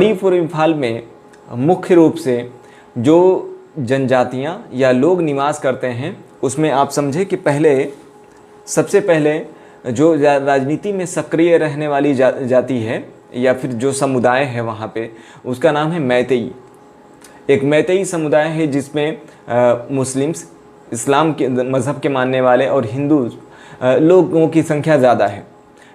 मणिपुर इम्फाल में मुख्य रूप से जो जनजातियां या लोग निवास करते हैं उसमें आप समझे कि सबसे पहले जो राजनीति में सक्रिय रहने वाली जाति है या फिर जो समुदाय है वहाँ पे, उसका नाम है मैतेई। एक मैतेई समुदाय है जिसमें मुस्लिम्स, इस्लाम के मज़हब के मानने वाले और हिंदू लोगों की संख्या ज़्यादा है।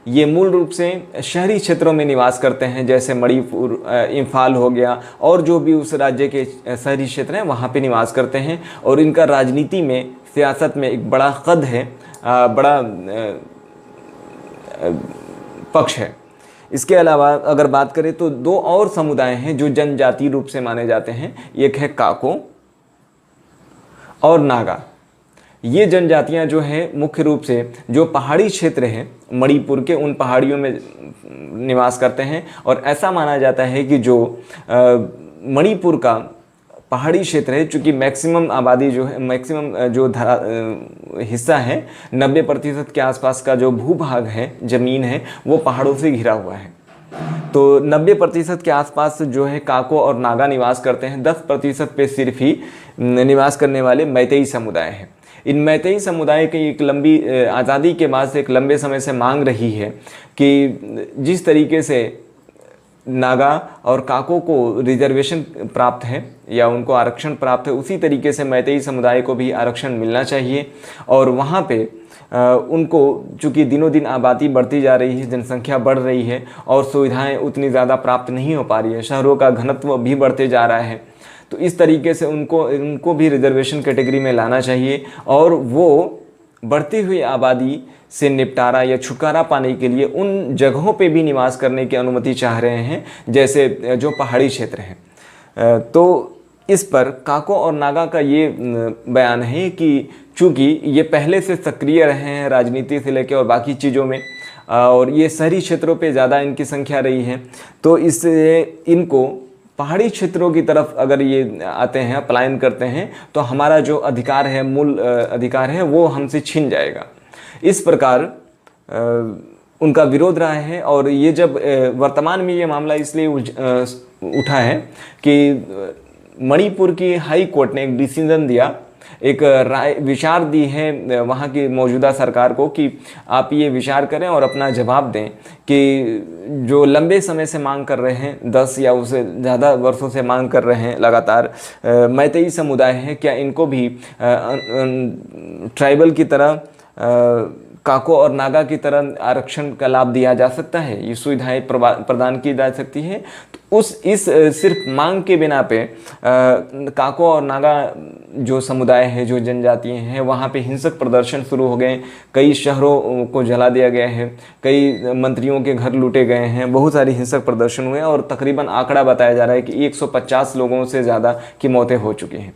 ये मूल रूप से शहरी क्षेत्रों में निवास करते हैं, जैसे मणिपुर, इम्फाल हो गया, और जो भी उस राज्य के शहरी क्षेत्र हैं वहाँ पे निवास करते हैं। और इनका राजनीति में, सियासत में एक बड़ा कद है, बड़ा पक्ष है। इसके अलावा अगर बात करें तो दो और समुदाय हैं जो जनजातीय रूप से माने जाते हैं। एक है काको और नागा। ये जनजातियां जो है मुख्य रूप से जो पहाड़ी क्षेत्र है मणिपुर के, उन पहाड़ियों में निवास करते हैं। और ऐसा माना जाता है कि जो मणिपुर का पहाड़ी क्षेत्र है, चूँकि मैक्सिमम आबादी जो है, मैक्सिमम जो हिस्सा है, 90% के आसपास का जो भूभाग है, ज़मीन है, वो पहाड़ों से घिरा हुआ है। तो 90% के आसपास जो है काको और नागा निवास करते हैं। 10% पे सिर्फ ही निवास करने वाले मैतेई समुदाय हैं। इन मैतेई समुदाय की एक लंबी आज़ादी के बाद से एक लंबे समय से मांग रही है कि जिस तरीके से नागा और काको को रिजर्वेशन प्राप्त है या उनको आरक्षण प्राप्त है, उसी तरीके से मैतेई समुदाय को भी आरक्षण मिलना चाहिए। और वहाँ पे उनको, चूँकि दिनों दिन आबादी बढ़ती जा रही है, जनसंख्या बढ़ रही है और सुविधाएं उतनी ज़्यादा प्राप्त नहीं हो पा रही है, शहरों का घनत्व भी बढ़ते जा रहा है, तो इस तरीके से उनको भी रिजर्वेशन कैटेगरी में लाना चाहिए। और वो बढ़ती हुई आबादी से निपटारा या छुटकारा पाने के लिए उन जगहों पे भी निवास करने की अनुमति चाह रहे हैं, जैसे जो पहाड़ी क्षेत्र हैं। तो इस पर काको और नागा का ये बयान है कि चूँकि ये पहले से सक्रिय रहे हैं राजनीति से लेकर और बाकी चीज़ों में, और ये शहरी क्षेत्रों पे ज़्यादा इनकी संख्या रही है, तो इससे इनको पहाड़ी क्षेत्रों की तरफ अगर ये आते हैं, पलायन करते हैं, तो हमारा जो अधिकार है, मूल अधिकार है, वो हमसे छिन जाएगा। इस प्रकार उनका विरोध रहा है। और ये जब वर्तमान में ये मामला इसलिए उठा है कि मणिपुर की हाई कोर्ट ने एक डिसीजन दिया, एक राय विचार दी है वहाँ की मौजूदा सरकार को कि आप ये विचार करें और अपना जवाब दें कि जो लंबे समय से मांग कर रहे हैं, 10 या उससे ज़्यादा वर्षों से मांग कर रहे हैं लगातार मैतेई समुदाय है, क्या इनको भी ट्राइबल की तरह, काको और नागा की तरह आरक्षण का लाभ दिया जा सकता है, ये सुविधाएं प्रदान की जा सकती है। तो इस सिर्फ मांग के बिना पे काको और नागा जो समुदाय है, जो जनजातियाँ हैं, वहाँ पे हिंसक प्रदर्शन शुरू हो गए। कई शहरों को जला दिया गया है, कई मंत्रियों के घर लूटे गए हैं, बहुत सारी हिंसक प्रदर्शन हुए और तकरीबन आंकड़ा बताया जा रहा है कि 150 लोगों से ज़्यादा की मौतें हो चुकी हैं।